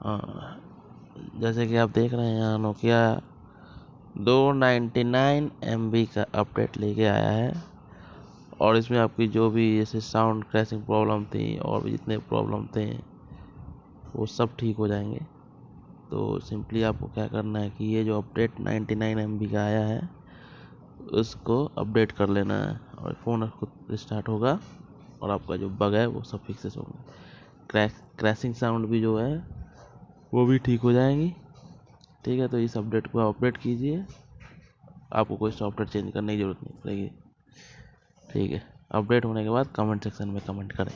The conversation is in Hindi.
जैसे कि आप देख रहे हैं यहाँ नोकिया 299 MB का अपडेट लेके आया है और इसमें आपकी जो भी जैसे साउंड क्रैशिंग प्रॉब्लम थी और भी जितने प्रॉब्लम थे वो सब ठीक हो जाएंगे। तो सिंपली आपको क्या करना है कि ये जो अपडेट 99 MB का आया है उसको अपडेट कर लेना है और फ़ोन खुद स्टार्ट होगा और आपका जो बग है वो सब फिक्सेस होंगे। क्रैशिंग साउंड भी जो है वो भी ठीक हो जाएंगी। ठीक है, तो इस अपडेट को अपडेट कीजिए, आपको कोई सॉफ्टवेयर चेंज करने की ज़रूरत नहीं पड़ेगी। ठीक है, अपडेट होने के बाद कमेंट सेक्शन में कमेंट करें।